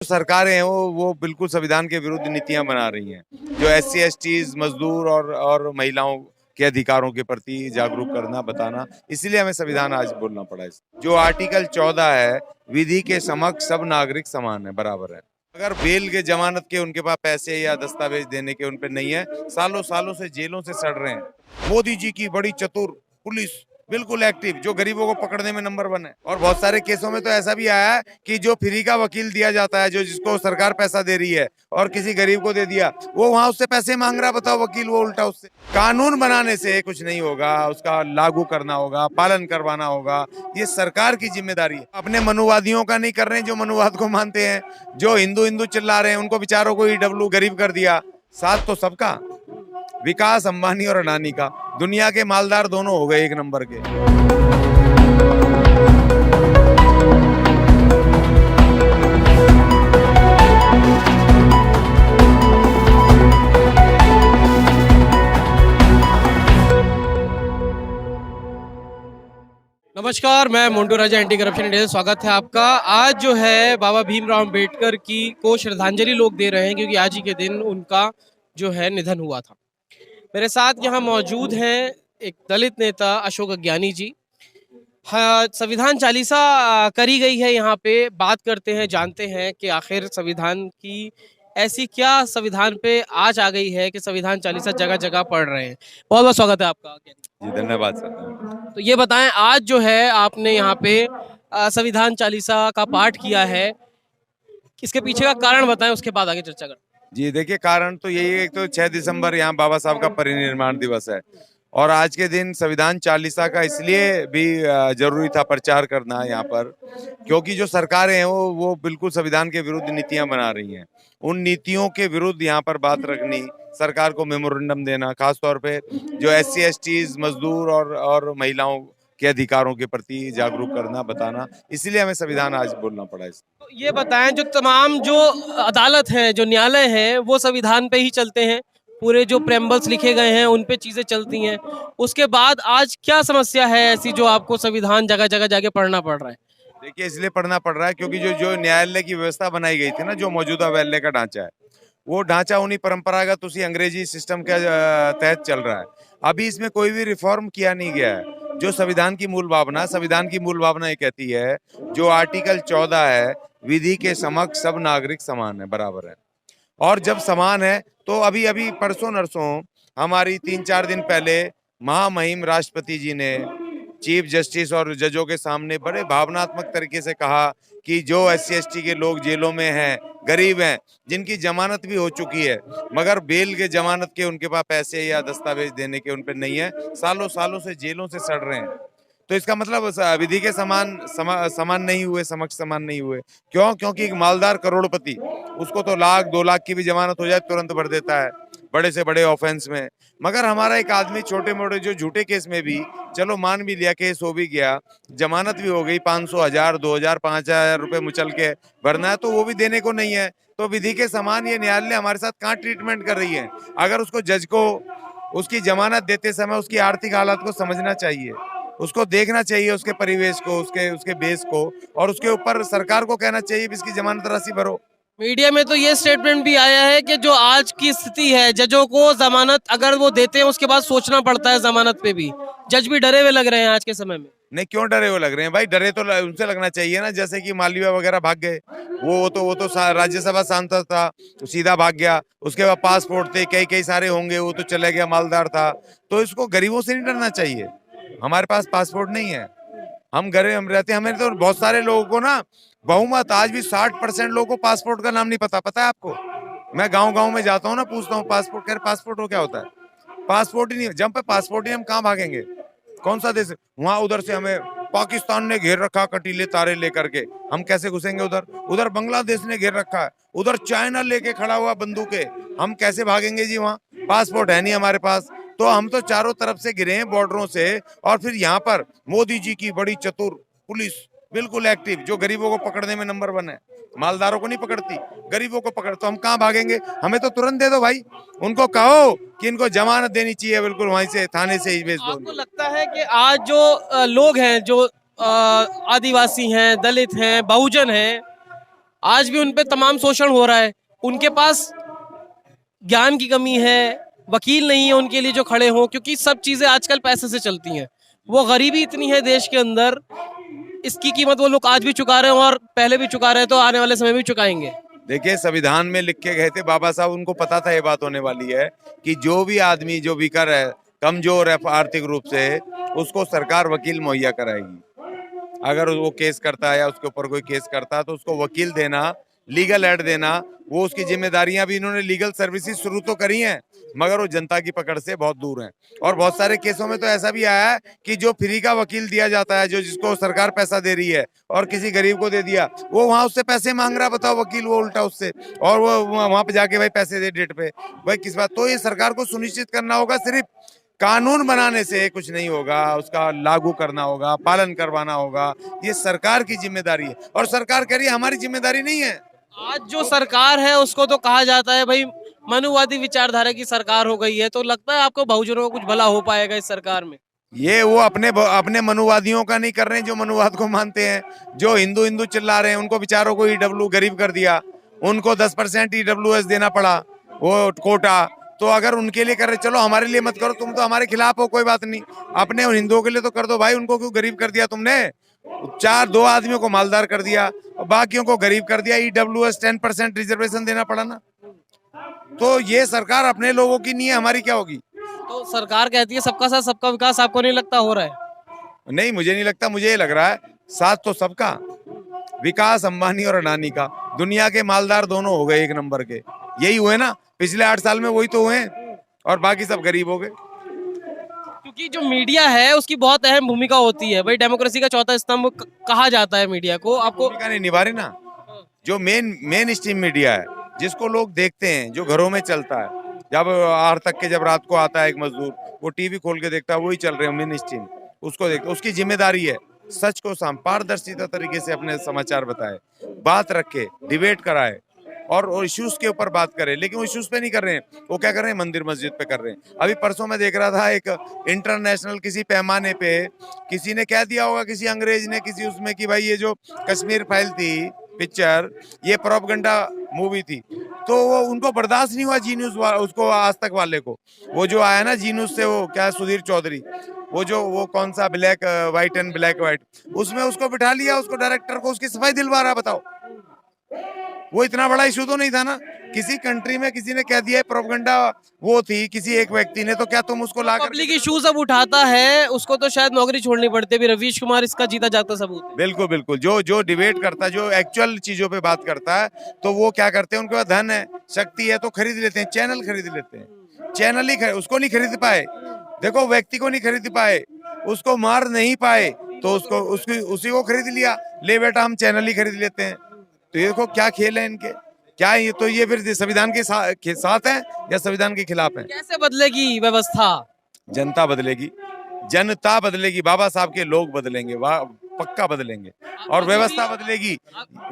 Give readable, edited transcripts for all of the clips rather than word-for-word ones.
सरकारें हैं वो बिल्कुल संविधान के विरुद्ध नीतियां बना रही हैं, जो एससी एसटीज मजदूर और महिलाओं के अधिकारों के प्रति जागरूक करना बताना, इसीलिए हमें संविधान आज बोलना पड़ा है। जो आर्टिकल 14 है, विधि के समक्ष सब नागरिक समान है, बराबर है। अगर बेल के जमानत के उनके पास पैसे या दस्तावेज देने के उन पे नहीं है, सालों सालों से जेलों से सड़ रहे हैं। मोदी जी की बड़ी चतुर पुलिस बिल्कुल एक्टिव, जो गरीबों को पकड़ने में नंबर 1 है। और बहुत सारे केसों में तो ऐसा भी आया है कि जो फ्री का वकील दिया जाता है, जो जिसको सरकार पैसा दे रही है और किसी गरीब को दे दिया, वो वहां उससे पैसे मांग रहा, बताओ वकील, वो उल्टा उससे। कानून बनाने से कुछ नहीं होगा, उसका लागू करना होगा, पालन करवाना होगा, ये सरकार की जिम्मेदारी है। अपने मनुवादियों का नहीं कर रहे हैं, जो मनुवाद को मानते हैं, जो हिंदू हिंदू चिल्ला रहे हैं, उनको बेचारों को ईडब्ल्यू गरीब कर दिया। साथ तो सबका विकास अंबानी और अडानी का, दुनिया के मालदार दोनों हो गए एक नंबर के। नमस्कार, मैं मोन्टू राजा एंटी करप्शन इंडिया से स्वागत है आपका। आज जो है बाबा भीमराव अंबेडकर की को श्रद्धांजलि लोग दे रहे हैं क्योंकि आज ही के दिन उनका जो है निधन हुआ था। मेरे साथ यहाँ मौजूद हैं एक दलित नेता अशोक अज्ञानी जी। हाँ, संविधान चालीसा करी गई है यहाँ पे, बात करते हैं, जानते हैं कि आखिर संविधान की ऐसी क्या संविधान पे आज आ गई है कि संविधान चालीसा जगह जगह पढ़ रहे हैं। बहुत बहुत स्वागत है आपका। जी धन्यवाद सर। तो ये बताएं, आज जो है आपने यहाँ पे संविधान चालीसा का पाठ किया है, इसके पीछे का कारण बताएं, उसके बाद आगे चर्चा करें। जी देखिए, कारण तो यही है, एक तो 6 दिसंबर यहाँ बाबा साहब का परिनिर्वाण दिवस है और आज के दिन संविधान चालीसा का इसलिए भी जरूरी था प्रचार करना यहाँ पर, क्योंकि जो सरकारें हैं वो बिल्कुल संविधान के विरुद्ध नीतियां बना रही हैं। उन नीतियों के विरुद्ध यहाँ पर बात रखनी, सरकार को मेमोरेंडम देना, खासतौर पे जो एससी एसटीज मजदूर और महिलाओं के अधिकारों के प्रति जागरूक करना बताना, इसीलिए हमें संविधान आज बोलना पड़ा है। तो ये बताएं, जो तमाम जो अदालत हैं, जो न्यायालय हैं, वो संविधान पे ही चलते हैं, पूरे जो प्रेम्बल्स लिखे गए हैं उन पे चीजें चलती हैं। उसके बाद आज क्या समस्या है ऐसी जो आपको संविधान जगह जगह जाके पढ़ना पड़ रहा है? देखिए, इसलिए पढ़ना पड़ रहा है क्योंकि जो जो न्यायालय की व्यवस्था बनाई गई थी ना, जो मौजूदा न्यायालय का ढांचा है, वो ढांचा उन्हीं परंपरागत उसी अंग्रेजी सिस्टम के तहत चल रहा है। अभी इसमें कोई भी रिफॉर्म किया नहीं गया है। जो संविधान की मूल भावना ये कहती है, जो आर्टिकल 14 है, विधि के समक्ष सब नागरिक समान है, बराबर है। और जब समान है तो अभी अभी परसों नरसों हमारी 3-4 दिन पहले महामहिम राष्ट्रपति जी ने चीफ जस्टिस और जजों के सामने बड़े भावनात्मक तरीके से कहा कि जो एससी एसटी के लोग जेलों में हैं, गरीब हैं, जिनकी जमानत भी हो चुकी है, मगर बेल के जमानत के उनके पास पैसे या दस्तावेज देने के उन पे नहीं है, सालों सालों से जेलों से सड़ रहे हैं। तो इसका मतलब विधि के समान नहीं हुए, समक्ष समान नहीं हुए। क्यों? क्योंकि एक मालदार करोड़पति, उसको तो 1-2 लाख की भी जमानत हो जाए तुरंत भर देता है, बड़े से बड़े ऑफेंस में। मगर हमारा एक आदमी छोटे मोटे जो झूठे केस में भी, चलो मान भी लिया, केस हो भी गया, जमानत भी हो गई, 500, 1000, 2000, 5000 रुपए मुचल के भरना है, तो वो भी देने को नहीं है। तो विधि के समान ये न्यायालय हमारे साथ कहाँ ट्रीटमेंट कर रही है? अगर उसको जज को उसकी जमानत देते समय उसकी आर्थिक हालत को समझना चाहिए, उसको देखना चाहिए, उसके परिवेश को, उसके उसके बेस को, और उसके ऊपर सरकार को कहना चाहिए इसकी जमानत राशि भरो। मीडिया में तो ये स्टेटमेंट भी आया है कि जो आज की स्थिति है, जजों को जमानत अगर वो देते हैं उसके बाद सोचना पड़ता है जमानत पे भी। जज भी डरे हुए लग रहे हैं आज के समय में। नहीं, क्यों डरे हुए लग रहे हैं भाई? डरे तो उनसे लगना चाहिए ना, जैसे कि मालवीय वगैरह भाग गए। वो तो राज्यसभा सांसद था, तो सीधा भाग गया। उसके बाद पासपोर्ट थे, कई कई सारे होंगे, वो तो चले गया, मालदार था। तो इसको गरीबों से नहीं डरना चाहिए। हमारे पास पासपोर्ट नहीं है, हम गरीब हम रहते हैं। हमें तो बहुत सारे लोगों को ना बहुमत, आज भी 60% लोगों को पासपोर्ट का नाम नहीं पता है आपको? मैं गांव गांव में जाता हूँ ना, पूछता हूँ पासपोर्ट, कह रहे पासपोर्ट हो क्या होता है? पासपोर्ट ही नहीं, जब पे पासपोर्ट ही, हम कहाँ भागेंगे? कौन सा देश? वहां उधर से हमें पाकिस्तान ने घेर रखा कटीले तारे लेकर के, हम कैसे घुसेंगे उधर? उधर बांग्लादेश ने घेर रखा है, उधर चाइना लेके खड़ा हुआ बंदूकें, हम कैसे भागेंगे जी? वहाँ पासपोर्ट है नहीं हमारे पास। तो हम तो चारों तरफ से घिरे हैं बॉर्डरों से, और फिर यहाँ पर मोदी जी की बड़ी चतुर पुलिस बिल्कुल एक्टिव, जो गरीबों को पकड़ने में नंबर 1 है। मालदारों को नहीं पकड़ती, गरीबों को पकड़, तो हम कहाँ भागेंगे? हमें तो तुरंत दे दो भाई। उनको कहो कि इनको जमानत देनी चाहिए, बिल्कुल वहीं से थाने से ही भेज दो। आपको लगता है कि आज जो लोग हैं, जो आदिवासी हैं, दलित हैं, बहुजन हैं, आज भी उन पे तमाम शोषण हो रहा है। उनके पास ज्ञान की कमी है, वकील नहीं है उनके लिए जो खड़े हों, क्योंकि सब चीजें आजकल पैसे से चलती हैं। वो गरीबी इतनी है देश के अंदर, इसकी कीमत वो लोग आज भी चुका रहे हैं और पहले भी चुका रहे हैं, तो आने वाले समय में भी चुकाएंगे। देखिए, संविधान में लिख के गए थे बाबा साहब, उनको पता था ये बात होने वाली है कि जो भी आदमी जो वीकर है, कमजोर है आर्थिक रूप से, उसको सरकार वकील मुहैया कराएगी। अगर वो केस करता है या उसके ऊपर कोई केस करता है तो उसको वकील देना, लीगल एड देना, वो उसकी जिम्मेदारियां भी इन्होंने लीगल सर्विसेज शुरू तो करी हैं, मगर वो जनता की पकड़ से बहुत दूर हैं। और बहुत सारे केसों में तो ऐसा भी आया है कि जो फ्री का वकील दिया जाता है, जो जिसको सरकार पैसा दे रही है और किसी गरीब को दे दिया, वो वहां उससे पैसे मांग रहा, बताओ वकील, वो उल्टा उससे, और वो वहां पे जाके भाई पैसे दे डेट पे, भाई किस बात। तो ये सरकार को सुनिश्चित करना होगा, सिर्फ कानून बनाने से कुछ नहीं होगा, उसका लागू करना होगा, पालन करवाना होगा। ये सरकार की जिम्मेदारी है और सरकार कह रही है हमारी जिम्मेदारी नहीं है। आज जो सरकार है उसको तो कहा जाता है भाई मनुवादी विचारधारा की सरकार हो गई है, तो लगता है आपको बहुजनों को कुछ भला हो पाएगा इस सरकार में? ये वो अपने मनुवादियों का नहीं कर रहे हैं जो मनुवाद को मानते हैं, जो हिंदू हिंदू चिल्ला रहे हैं, उनको बेचारों को ईडब्ल्यू गरीब कर दिया, उनको 10% ईडब्ल्यूएस देना पड़ा, वो कोटा। तो अगर उनके लिए कर रहे, चलो हमारे लिए मत करो, तुम तो हमारे खिलाफ हो, कोई बात नहीं, अपने हिंदुओं के लिए तो कर दो भाई। उनको क्यों गरीब कर दिया तुमने? 2 आदमियों को मालदार कर दिया और बाकियों को गरीब कर दिया। ईडब्ल्यूएस 10% रिजर्वेशन देना पड़ा ना। तो ये सरकार अपने लोगों की नहीं है, हमारी क्या होगी? तो सरकार कहती है सबका साथ सबका विकास, आपको नहीं लगता हो रहा है? नहीं, मुझे नहीं लगता, मुझे ये लग रहा है साथ तो सबका, विकास अंबानी और अडानी का। दुनिया के मालदार दोनों हो गए एक नंबर के, यही हुए ना पिछले 8 साल में, वही तो हुए हैं, और बाकी सब गरीब हो गए। क्योंकि जो मीडिया है उसकी बहुत अहम भूमिका होती है भाई, डेमोक्रेसी का चौथा स्तंभ कहा जाता है मीडिया को। आपको भूमिका नहीं निभा रही ना। जो मेन स्ट्रीम मीडिया है, जिसको लोग देखते हैं, जो घरों में चलता है, जब आर तक के जब रात को आता है एक मजदूर, वो टीवी खोल के देखता है, वही चल रहे हैं मेन स्ट्रीम, उसको देखता, उसकी जिम्मेदारी है सच को पारदर्शिता तरीके से अपने समाचार बताए, बात रखे, डिबेट कराए और इश्यूज के ऊपर बात करें। लेकिन वो इश्यूज पे नहीं कर रहे हैं, वो क्या कर रहे हैं, मंदिर मस्जिद पे कर रहे हैं। अभी परसों मैं देख रहा था एक इंटरनेशनल किसी पैमाने पे किसी ने कह दिया होगा, किसी अंग्रेज ने किसी उसमें, कि भाई ये जो कश्मीर फाइल थी पिक्चर, ये प्रोपगेंडा मूवी थी। तो वो उनको बर्दाश्त नहीं हुआ, जी न्यूज उसको, आज तक वाले को, वो जो आया ना जी न्यूज से, वो क्या सुधीर चौधरी, वो कौन सा black white and black white, उसमें उसको बिठा लिया, उसको डायरेक्टर को उसकी सफाई दिलवा रहा। बताओ, वो इतना बड़ा इशू तो नहीं था ना। किसी कंट्री में किसी ने कह दिया है प्रोपगेंडा वो थी किसी एक व्यक्ति ने, तो क्या तुम उसको ला पब्लिक इश्यूज अब उठाता है उसको तो शायद नौकरी छोड़नी पड़ती है। अभी रवीश कुमार इसका जीता जागता सबूत है। बिल्कुल बिल्कुल, जो डिबेट करता है, जो एक्चुअल चीजों पे बात करता है, तो वो क्या करते हैं, उनके पास धन है, शक्ति है, तो खरीद लेते हैं, चैनल खरीद लेते हैं। चैनल ही उसको नहीं खरीद पाए, देखो व्यक्ति को नहीं खरीद पाए, उसको मार नहीं पाए, तो उसको उसी को खरीद लिया, ले बेटा हम चैनल ही खरीद लेते हैं। तो ये देखो क्या खेल है इनके, क्या ये, तो ये फिर संविधान के साथ है या संविधान के खिलाफ है? कैसे बदलेगी व्यवस्था? जनता बदलेगी, जनता बदलेगी, बाबा साहब के लोग बदलेंगे, पक्का बदलेंगे, और व्यवस्था बदलेगी।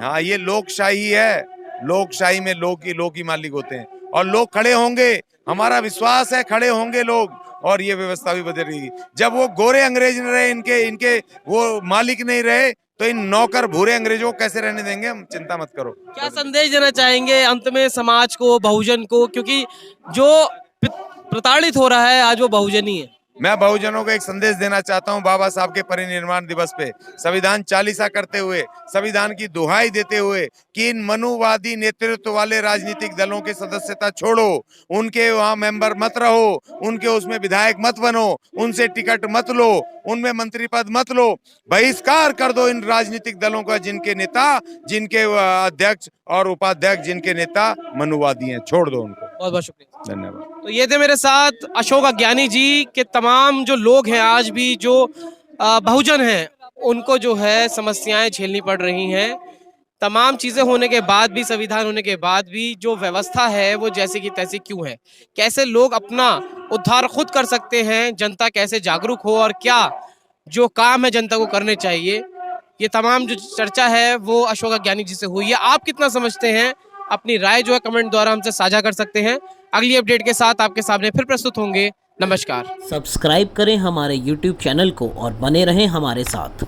हाँ, ये लोकशाही है, लोकशाही में लोग ही मालिक होते हैं, और लोग खड़े होंगे, हमारा विश्वास है खड़े होंगे लोग, और ये व्यवस्था भी बदलेगी। जब वो गोरे अंग्रेज न रहे, इनके वो मालिक नहीं रहे, तो इन नौकर भूरे अंग्रेजों को कैसे रहने देंगे हम? चिंता मत करो। क्या संदेश देना चाहेंगे अंत में समाज को, बहुजन को, क्योंकि जो प्रताड़ित हो रहा है आज वो बहुजन ही है? मैं बहुजनों को एक संदेश देना चाहता हूं, बाबा साहब के परिनिर्वाण दिवस पे संविधान चालीसा करते हुए, संविधान की दुहाई देते हुए, कि इन मनुवादी नेतृत्व वाले राजनीतिक दलों की सदस्यता छोड़ो, उनके वहां मेंबर मत रहो, उनके उसमें विधायक मत बनो, उनसे टिकट मत लो, उनमें मंत्री पद मत लो, बहिष्कार कर दो इन राजनीतिक दलों का, जिनके नेता, जिनके अध्यक्ष और उपाध्यक्ष, जिनके नेता मनुवादी हैं, छोड़ दो उनको। बहुत बहुत शुक्रिया, धन्यवाद। तो ये थे मेरे साथ अशोक अज्ञानी जी के तमाम जो लोग हैं आज भी जो बहुजन हैं, उनको जो है समस्याएं झेलनी पड़ रही हैं। तमाम चीजें होने के बाद भी, संविधान होने के बाद भी जो व्यवस्था है वो जैसी की तैसी क्यों है? कैसे लोग अपना उद्धार खुद कर सकते हैं, जनता कैसे जागरूक हो, और क्या जो काम है जनता को करने चाहिए, ये तमाम जो चर्चा है वो अशोक अज्ञानी जी से हुई है। आप कितना समझते हैं? अपनी राय जो है कमेंट द्वारा हमसे साझा कर सकते हैं। अगली अपडेट के साथ आपके सामने फिर प्रस्तुत होंगे। नमस्कार। सब्सक्राइब करें हमारे YouTube चैनल को और बने रहें हमारे साथ।